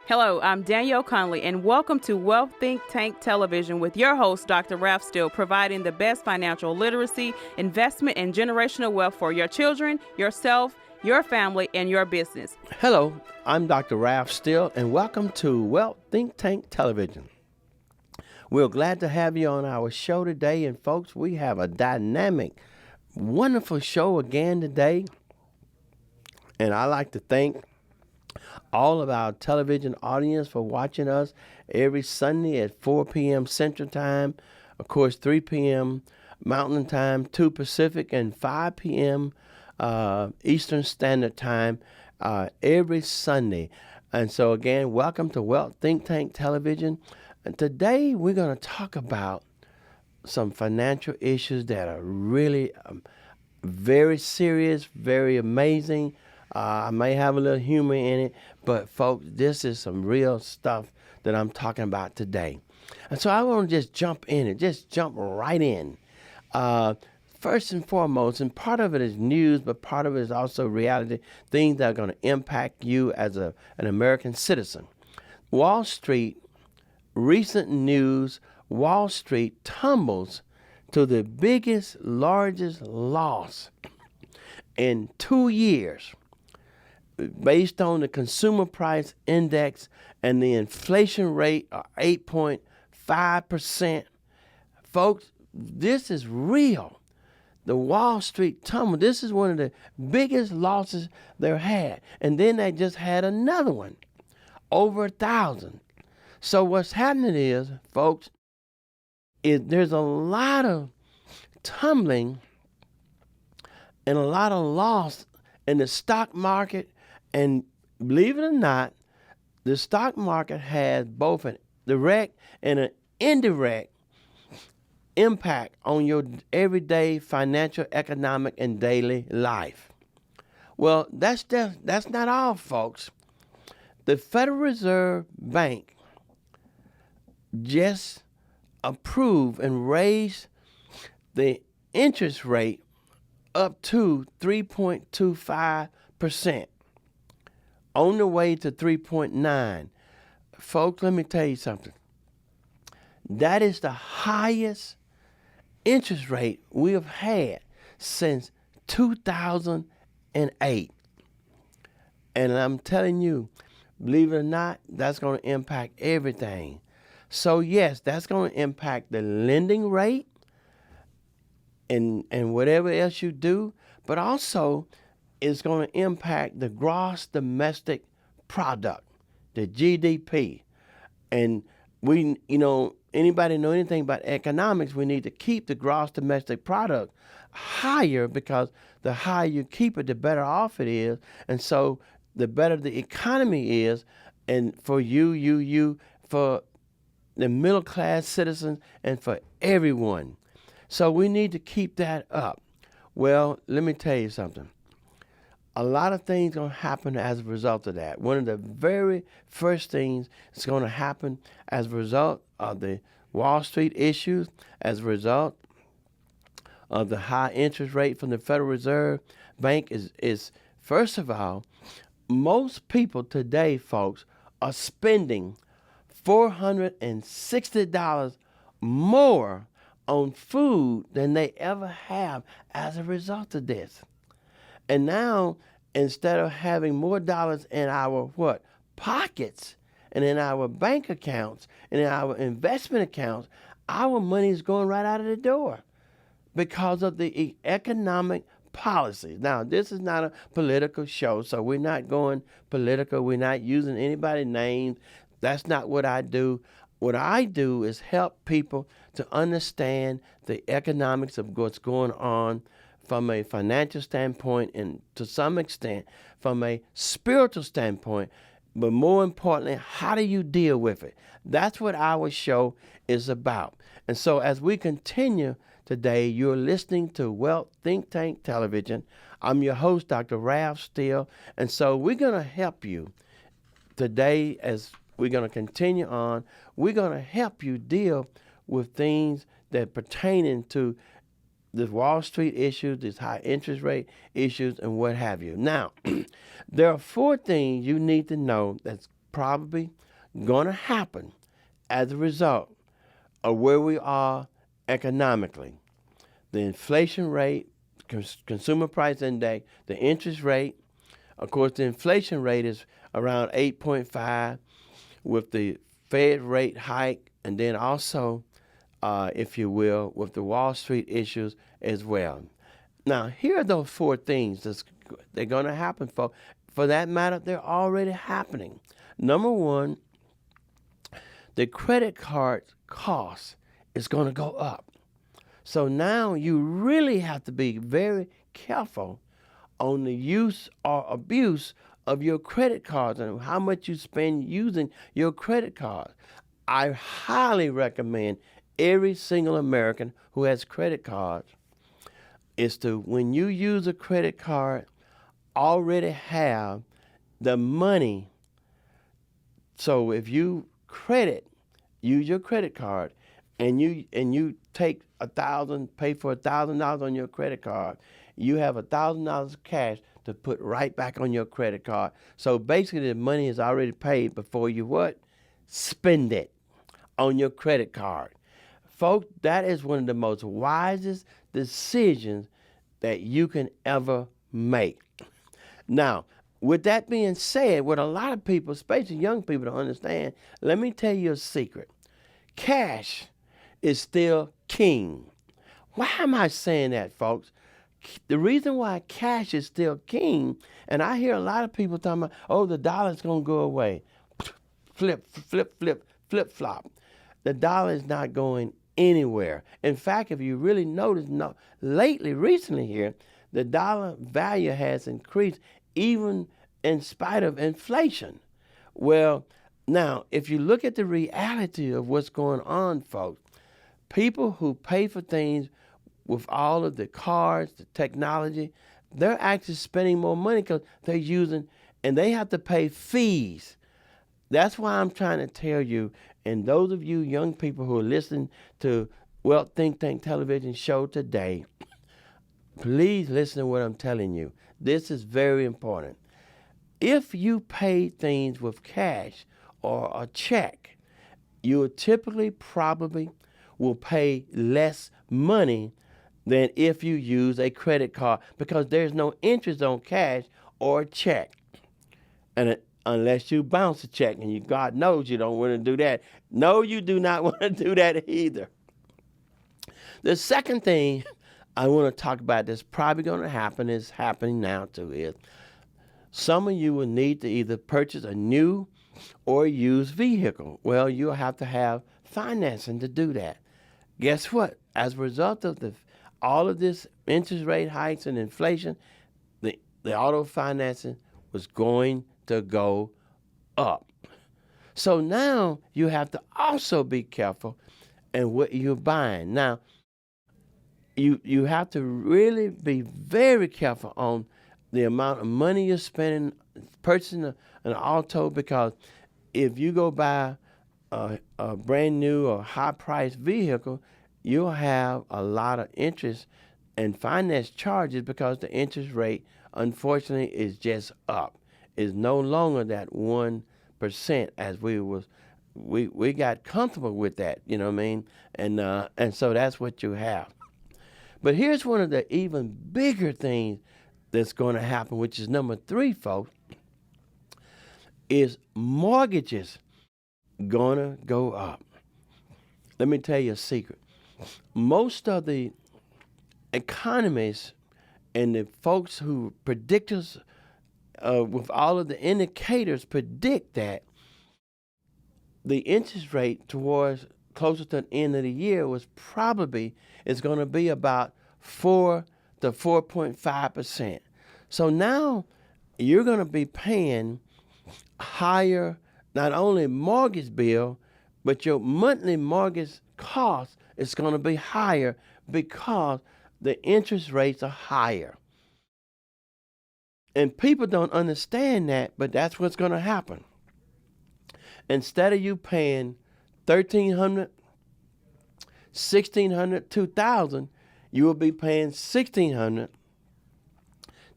Hello, I'm Danielle Conley, and welcome to Wealth Think Tank Television with your host, Dr. Ralph Steele, providing the best financial literacy, investment, and generational wealth for your children, yourself, your family, and your business. Hello, I'm Dr. Ralph Steele, and welcome to Wealth Think Tank Television. We're glad to have you on our show today, and folks, we have a dynamic, wonderful show again today, and I'd like to thank all of our television audience for watching us every Sunday at 4 p.m. Central Time, of course 3 p.m. Mountain Time, 2 Pacific, and 5 p.m. Eastern Standard Time every Sunday. And so again, welcome to Wealth Think Tank Television. And today we're going to talk about some financial issues that are really very serious, very amazing. I may have a little humor in it, but folks, this is some real stuff that I'm talking about today. And so I want to just jump right in. First and foremost, and part of it is news, but part of it is also reality, things that are going to impact you as an American citizen. Wall Street, recent news, Wall Street tumbles to the largest loss in 2 years. Based on the consumer price index and the inflation rate of 8.5%. Folks, this is real. The Wall Street tumble, this is one of the biggest losses they've had. And then they just had another one, over 1,000. So what's happening is, folks, there's a lot of tumbling and a lot of loss in the stock market. And believe it or not, the stock market has both a direct and an indirect impact on your everyday financial, economic, and daily life. Well, that's not all, folks. The Federal Reserve Bank just approved and raised the interest rate up to 3.25%. On the way to 3.9. Folks, let me tell you something. That is the highest interest rate we have had since 2008. And I'm telling you, believe it or not, that's going to impact everything. So yes, that's going to impact the lending rate and whatever else you do, but also it's going to impact the gross domestic product, the GDP. And anybody know anything about economics, we need to keep the gross domestic product higher, because the higher you keep it, the better off it is. And so the better the economy is, and for you, for the middle class citizens, and for everyone. So we need to keep that up. Well, let me tell you something. A lot of things going to happen as a result of that. One of the very first things that's going to happen as a result of the Wall Street issues, as a result of the high interest rate from the Federal Reserve Bank is first of all, most people today, folks, are spending $460 more on food than they ever have as a result of this. And now, instead of having more dollars in our pockets and in our bank accounts and in our investment accounts, our money is going right out of the door because of the economic policies. Now, this is not a political show, so we're not going political. We're not using anybody's names. That's not what I do. What I do is help people to understand the economics of what's going on from a financial standpoint, and to some extent from a spiritual standpoint, but more importantly, how do you deal with it? That's what our show is about. And so as we continue today, you're listening to Wealth Think Tank Television. I'm your host, Dr. Ralph Steele, and so we're going to help you today. As we're going to continue on, we're going to help you deal with things that pertaining to the Wall Street issues, these high interest rate issues, and what have you. Now, there are 4 things you need to know that's probably going to happen as a result of where we are economically. The inflation rate, consumer price index, the interest rate. Of course, the inflation rate is around 8.5 with the Fed rate hike, and then also, if you will, with the Wall Street issues as well. Now, here are those four things they're going to happen. For that matter, they're already happening. Number one, the credit card cost is going to go up. So now you really have to be very careful on the use or abuse of your credit cards and how much you spend using your credit card. I highly recommend every single American who has credit cards is to, when you use a credit card, already have the money. So if you use your credit card, and you take pay for $1,000 on your credit card, you have $1,000 cash to put right back on your credit card. So basically, the money is already paid before you what? Spend it on your credit card. Folks, that is one of the most wisest decisions that you can ever make. Now, with that being said, what a lot of people, especially young people, don't understand, let me tell you a secret. Cash is still king. Why am I saying that, folks? The reason why cash is still king, and I hear a lot of people talking about, oh, the dollar's going to go away. Flip, flop. The dollar is not going anywhere. In fact, if you really notice, recently here, the dollar value has increased even in spite of inflation. Well, now, if you look at the reality of what's going on, folks, people who pay for things with all of the cards, the technology, they're actually spending more money because they're using, and they have to pay fees. That's why I'm trying to tell you, and those of you young people who are listening to Wealth Think Tank television show today, please listen to what I'm telling you. This is very important. If you pay things with cash or a check, you typically probably will pay less money than if you use a credit card, because there's no interest on cash or check. And unless you bounce a check, and God knows you don't want to do that. No, you do not want to do that either. The second thing I want to talk about that's probably going to happen, is happening now too, is some of you will need to either purchase a new or used vehicle. Well, you'll have to have financing to do that. Guess what? As a result of all of this interest rate hikes and inflation, the auto financing was going to go up. So now you have to also be careful in what you're buying. Now, you have to really be very careful on the amount of money you're spending purchasing an auto, because if you go buy a brand new or high-priced vehicle, you'll have a lot of interest and finance charges, because the interest rate, unfortunately, is just up. It's no longer that 1% as we got comfortable with that, you know what I mean? And so that's what you have. But here's one of the even bigger things that's going to happen, which is number 3, folks, is mortgages going to go up. Let me tell you a secret. Most of the economists and the folks who predictors with all of the indicators predict that the interest rate towards closer to the end of the year is going to be about 4 to 4.5%. So now you're going to be paying higher, not only mortgage bill, but your monthly mortgage cost is going to be higher because the interest rates are higher. And people don't understand that, but that's what's going to happen. Instead of you paying $1,300, $1,600, $2,000, you will be paying $1,600,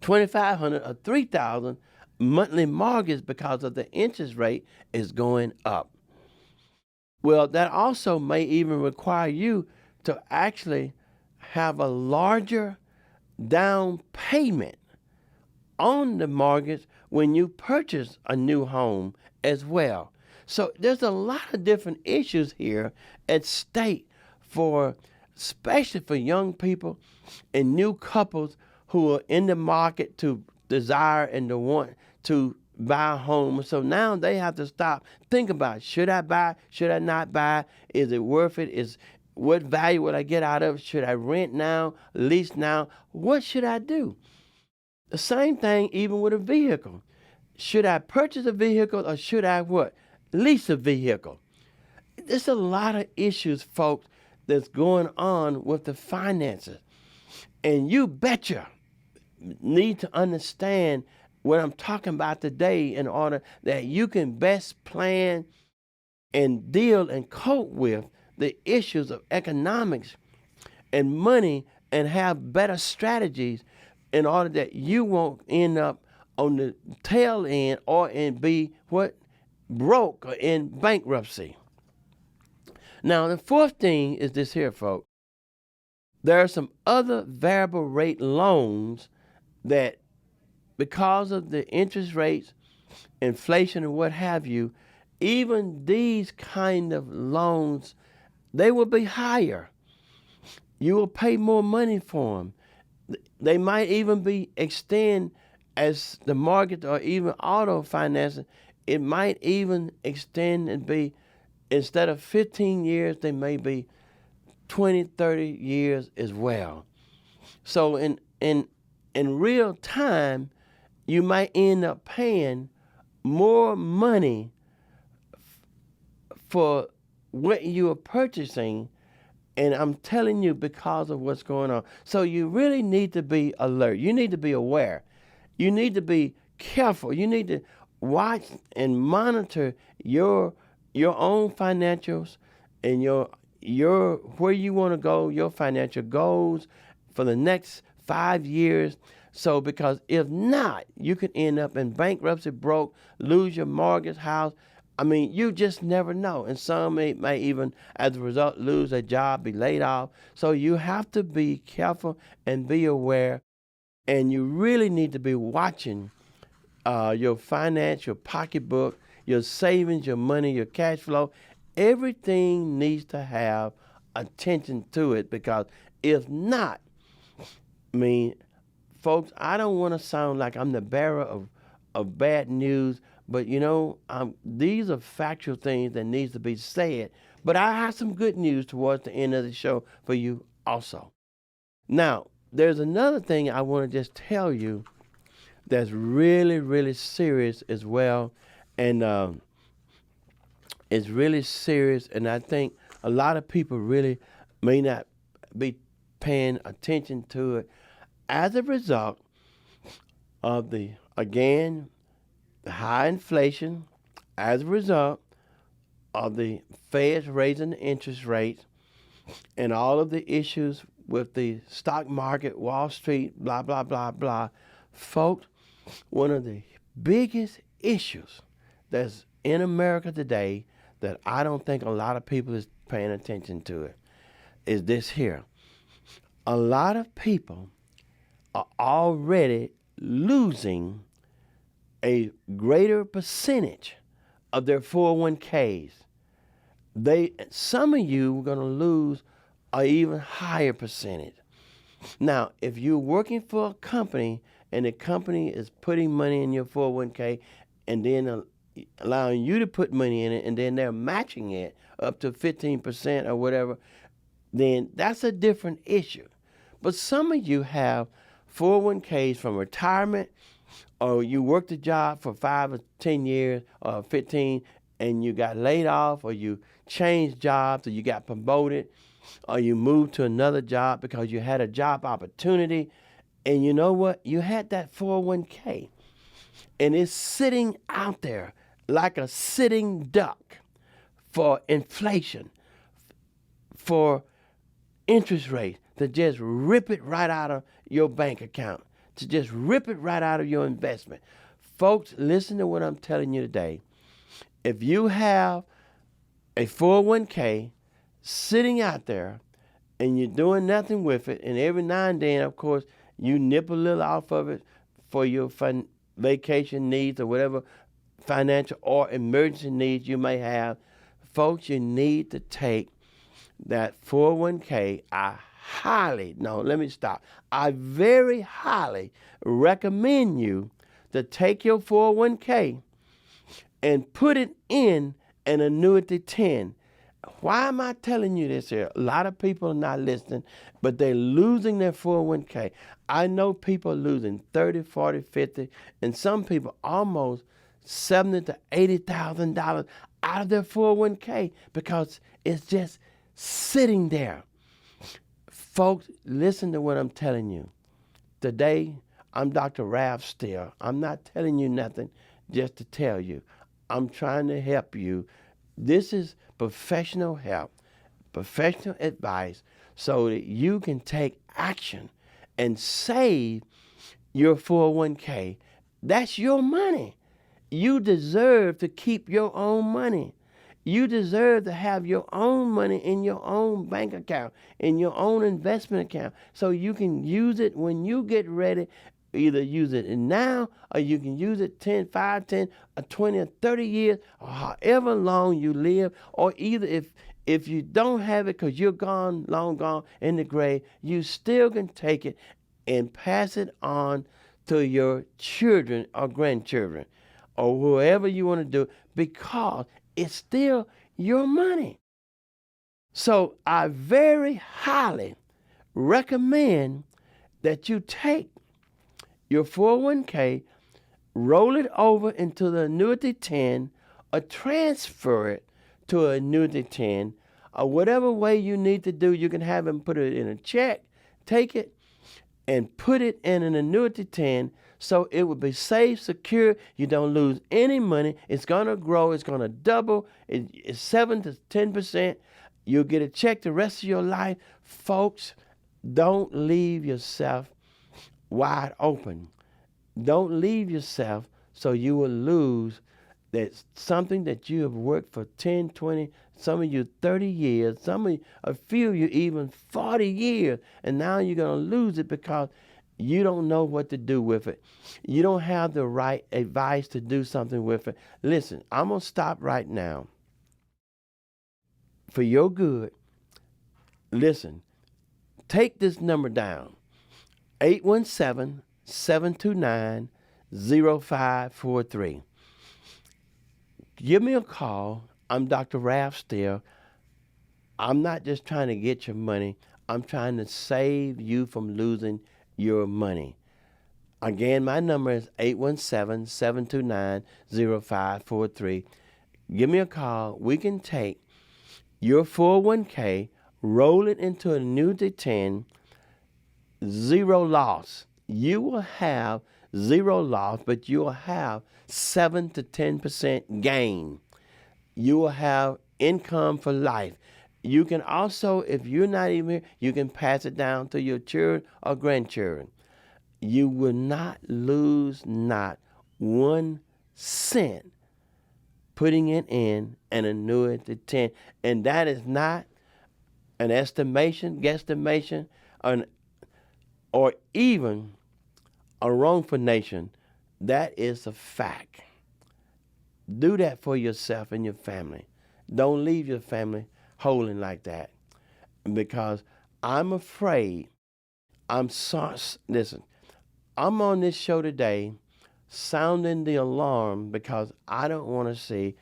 $2,500, or $3,000 monthly mortgage because of the interest rate is going up. Well, that also may even require you to actually have a larger down payment on the mortgage when you purchase a new home as well. So there's a lot of different issues here at stake for, especially for young people and new couples who are in the market to desire and to want to buy a home. So now they have to stop, think about, should I buy, should I not buy? Is it worth it? What value would I get out of it? Should I rent now, lease now? What should I do? The same thing even with a vehicle. Should I purchase a vehicle or should I what? Lease a vehicle. There's a lot of issues, folks, that's going on with the finances. And you betcha need to understand what I'm talking about today in order that you can best plan and deal and cope with the issues of economics and money and have better strategies in order that you won't end up on the tail end or be broke or in bankruptcy. Now, the fourth thing is this here, folks. There are some other variable rate loans that, because of the interest rates, inflation, and what have you, even these kind of loans, they will be higher. You will pay more money for them. They might even be extend as the mortgage or even auto financing. It might even extend and be, instead of 15 years, they may be 20, 30 years as well. So in real time, you might end up paying more money for what you are purchasing, and I'm telling you, because of what's going on. So you really need to be alert. You need to be aware. You need to be careful. You need to watch and monitor your own financials and your where you want to go, your financial goals for the next 5 years. So because if not, you could end up in bankruptcy, broke, lose your mortgage, house. I mean, you just never know. And some may even, as a result, lose their job, be laid off. So you have to be careful and be aware. And you really need to be watching your finance, your pocketbook, your savings, your money, your cash flow. Everything needs to have attention to it, because if not, I mean, folks, I don't want to sound like I'm the bearer of bad news, but these are factual things that needs to be said. But I have some good news towards the end of the show for you also. Now, there's another thing I want to just tell you that's really, really serious as well. And it's really serious, and I think a lot of people really may not be paying attention to it as a result of the high inflation, as a result of the Fed's raising the interest rates, and all of the issues with the stock market, Wall Street, blah, blah, blah, blah. Folks, one of the biggest issues that's in America today that I don't think a lot of people is paying attention to it is this here. A lot of people are already losing a greater percentage of their 401ks. Some of you are going to lose an even higher percentage. Now, if you're working for a company and the company is putting money in your 401k and then allowing you to put money in it, and then they're matching it up to 15% or whatever, then that's a different issue. But some of you have 401ks from retirement, or you worked a job for 5 or 10 years or 15, and you got laid off, or you changed jobs, or you got promoted, or you moved to another job because you had a job opportunity. And you know what? You had that 401k, and it's sitting out there like a sitting duck for inflation, for interest rates, to just rip it right out of your bank account, to just rip it right out of your investment. Folks, listen to what I'm telling you today. If you have a 401k sitting out there and you're doing nothing with it, and every now and then, of course, you nip a little off of it for your vacation needs or whatever financial or emergency needs you may have, folks, you need to take that 401k. I very highly recommend you to take your 401k and put it in an annuity 10. Why am I telling you this here? A lot of people are not listening, but they're losing their 401k. I know people losing 30, 40, 50, and some people almost $70,000 to $80,000 out of their 401k because it's just sitting there. Folks, listen to what I'm telling you. Today, I'm Dr. Ralph Steele. I'm not telling you nothing just to tell you. I'm trying to help you. This is professional help, professional advice, so that you can take action and save your 401k. That's your money. You deserve to keep your own money. You deserve to have your own money in your own bank account, in your own investment account, so you can use it when you get ready. Either use it now or you can use it 10, 5, 10, or 20, or 30 years, or however long you live. Or either if you don't have it because you're gone, long gone in the grave, you still can take it and pass it on to your children or grandchildren or whoever you want to do, because it's still your money. So I very highly recommend that you take your 401k, roll it over into the annuity 10, or transfer it to an annuity 10, or whatever way you need to do. You can have them put it in a check, take it, and put it in an annuity 10, so it will be safe, secure. You don't lose any money. It's going to grow. It's going to double. It's 7 to 10%. You'll get a check the rest of your life. Folks, don't leave yourself wide open. Don't leave yourself so you will lose that something that you have worked for 10, 20, some of you 30 years, a few of you even 40 years, and now you're going to lose it because you don't know what to do with it. You don't have the right advice to do something with it. Listen, I'm going to stop right now. For your good, listen, take this number down. 817-729-0543. Give me a call. I'm Dr. Ralph Steele. I'm not just trying to get your money. I'm trying to save you from losing your money. Again, my number is 817-729-0543. Give me a call. We can take your 401k, roll it into an annuity 10, zero loss. You will have zero loss, but you will have 7 to 10% gain. You will have income for life. You can also, if you're not even here, you can pass it down to your children or grandchildren. You will not lose not 1 cent putting it in an annuity 10. And that is not an estimation, guesstimation, or even a wrongful nation. That is a fact. Do that for yourself and your family. Don't leave your family holding like that, because I'm afraid. Listen, I'm on this show today sounding the alarm because I don't want to see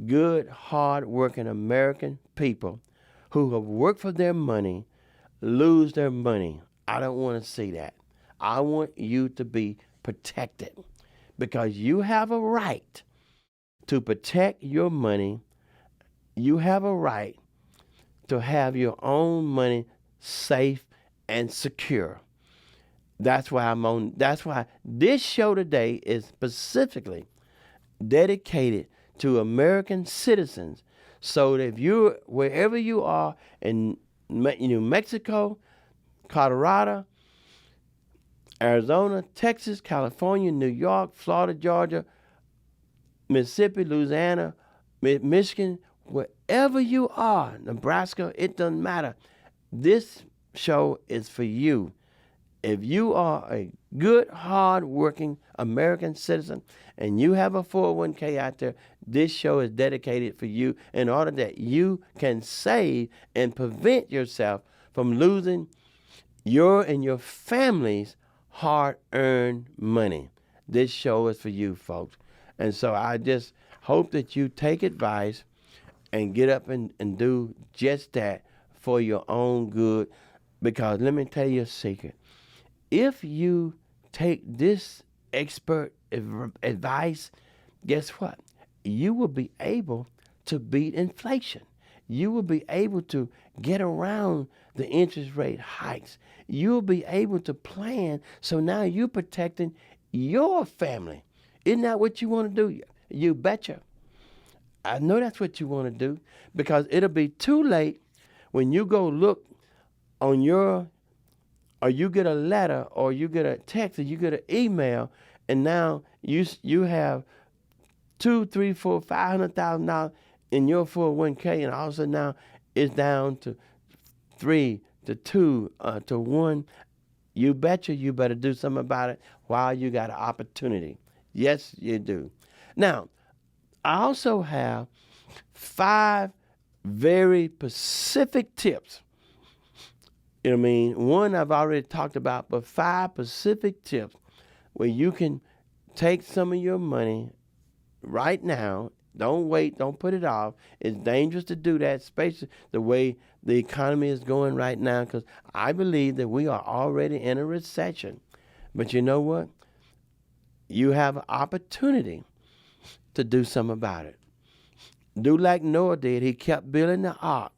good, hard-working American people who have worked for their money lose their money. I don't want to see that. I want you to be protected, because you have a right to protect your money. You have a right to have your own money safe and secure. That's why this show today is specifically dedicated to American citizens. So that if you're wherever you are in New Mexico, Colorado, Arizona, Texas, California, New York, Florida, Georgia, Mississippi, Louisiana, Michigan, wherever you are, Nebraska, it doesn't matter. This show is for you. If you are a good, hard-working American citizen and you have a 401k out there, this show is dedicated for you in order that you can save and prevent yourself from losing your and your family's hard-earned money. This show is for you, folks. And so I just hope that you take advice and get up and do just that for your own good. Because let me tell you a secret. If you take this expert advice, guess what? You will be able to beat inflation. You will be able to get around the interest rate hikes. You'll be able to plan, so now you're protecting your family. Isn't that what you want to do? You betcha. I know that's what you want to do, because it'll be too late when you go look on your, or you get a letter, or you get a text, or you get an email, and now you have $500,000 in your 401k, and all of a sudden now it's down to 3 to 2 to 1. You betcha you better do something about it while you got an opportunity. Yes, you do. Now, I also have 5 very specific tips. You know what I mean? One I've already talked about, but 5 specific tips where you can take some of your money right now. Don't wait. Don't put it off. It's dangerous to do that, especially the way the economy is going right now, because I believe that we are already in a recession. But you know what? You have an opportunity to do something about it. Do like Noah did. He kept building the ark,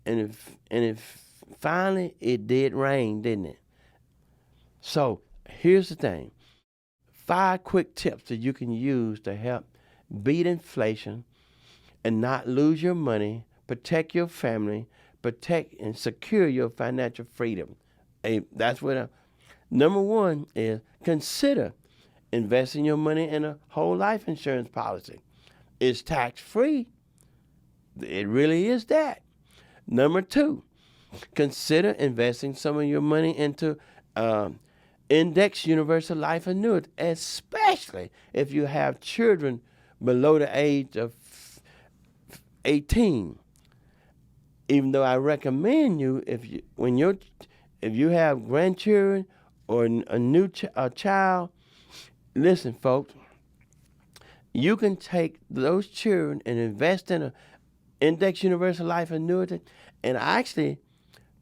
and finally it did rain, didn't it? So here's the thing. 5 quick tips that you can use to help beat inflation and not lose your money, protect your family, protect and secure your financial freedom. That's what number 1 is. Consider investing your money in a whole life insurance policy. It's tax-free. It really is that. Number 2, consider investing some of your money into index universal life annuity, especially if you have children below the age of 18. Even though I recommend you, if you have grandchildren or a new child, listen, folks, you can take those children and invest in an index universal life annuity and actually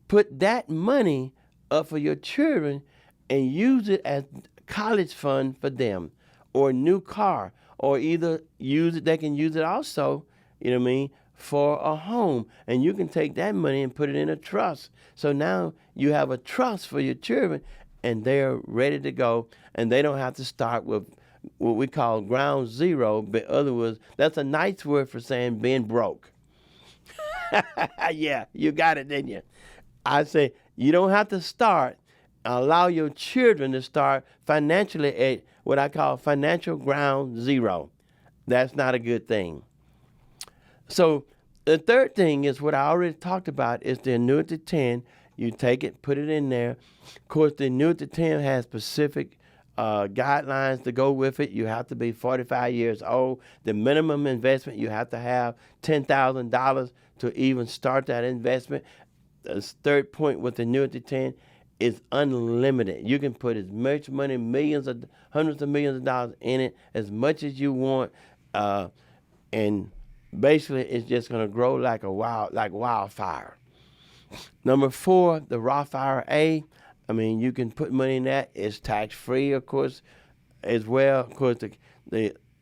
put that money up for your children and use it as college fund for them, or a new car, or either they can use it also, you know what I mean, for a home. And you can take that money and put it in a trust. So now you have a trust for your children, and they're ready to go, and they don't have to start with what we call ground zero. But in other words, that's a nice word for saying being broke. Yeah, you got it, didn't you? I say you don't have to start. Allow your children to start financially at what I call financial ground zero. That's not a good thing. So the third thing is what I already talked about, is the annuity 10. You take it, put it in there. Of course, the annuity 10 has specific guidelines to go with it. You have to be 45 years old. The minimum investment, you have to have $10,000 to even start that investment. The third point with the annuity 10 is unlimited. You can put as much money, hundreds of millions of dollars in it, as much as you want, and basically it's just going to grow like wildfire. Number 4, the Roth IRA. I mean, you can put money in that. It's tax-free, of course, as well. Of course,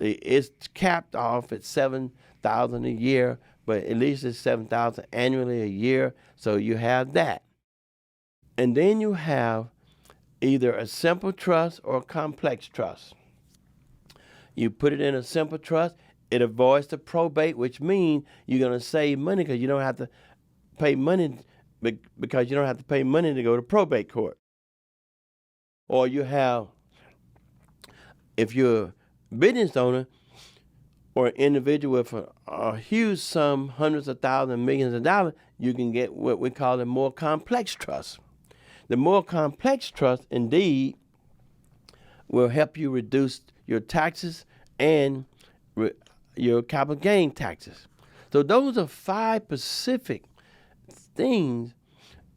it's capped off at $7,000 a year, but at least it's $7,000 annually a year. So you have that. And then you have either a simple trust or a complex trust. You put it in a simple trust, it avoids the probate, which means you're going to save money because you don't have to pay money to go to probate court. or you have, if you're a business owner or an individual with a huge sum, hundreds of thousands, millions of dollars, you can get what we call a more complex trust. The more complex trust, indeed, will help you reduce your taxes and your capital gain taxes. So those are 5 specific things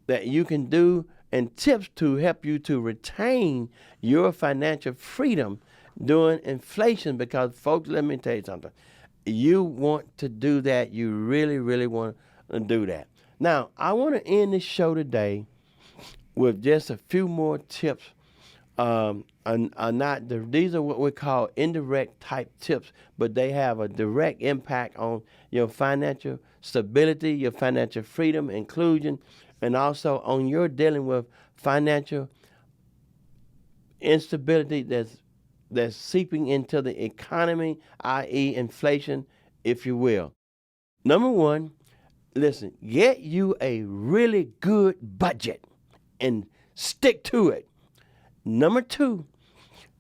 that you can do and tips to help you to retain your financial freedom during inflation. Because, folks, let me tell you something. You want to do that. You really, really want to do that. Now, I want to end this show today with just a few more tips. These are what we call indirect type tips, but they have a direct impact on your financial stability, your financial freedom, inclusion, and also on your dealing with financial instability that's seeping into the economy, i.e. inflation, if you will. Number one, listen, get you a really good budget and stick to it. Number two,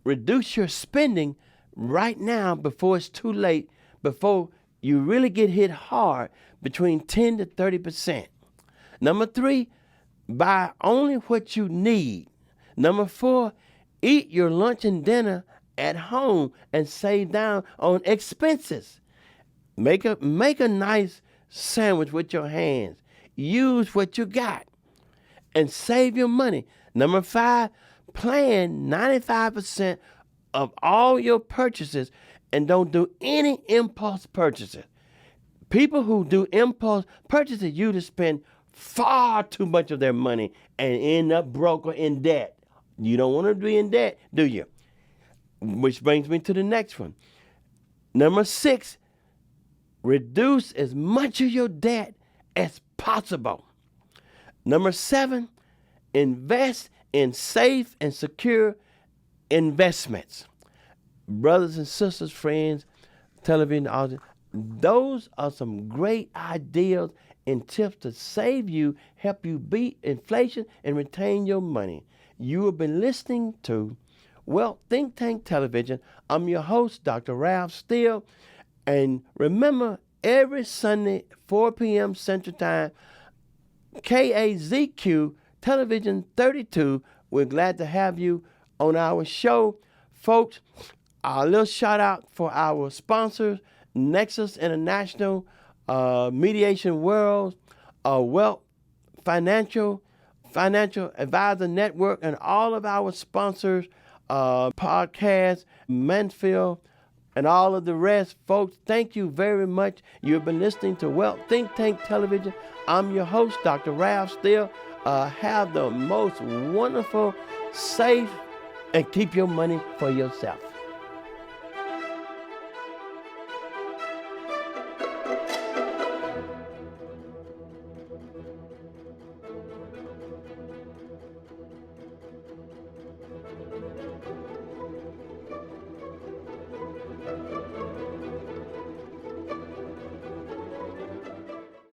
reduce your spending right now before it's too late, before you really get hit hard, between 10 to 30%. Number three, buy only what you need. Number four, eat your lunch and dinner at home and save down on expenses. Make a nice sandwich with your hands. Use what you got and save your money. Number five, plan 95% of all your purchases and don't do any impulse purchases. People who do impulse purchases usually spend far too much of their money and end up broke or in debt. You don't want to be in debt, do you? Which brings me to the next one. Number 6, reduce as much of your debt as possible. Number 7, invest in safe and secure investments. Brothers and sisters, friends, television audience, those are some great ideas and tips to save you, help you beat inflation, and retain your money. You have been listening to Wealth Think Tank Television. I'm your host, Dr. Ralph Steele. And remember, every Sunday, 4 p.m. Central Time, KAZQ Television 32. We're glad to have you on our show. Folks, a little shout out for our sponsors, Nexus International, Mediation World, Wealth Financial Advisor Network, and all of our sponsors, podcasts, Mansfield, and all of the rest. Folks, thank you very much. You've been listening to Wealth Think Tank Television. I'm your host, Dr. Ralph Steele. Have the most wonderful, safe, and keep your money for yourself.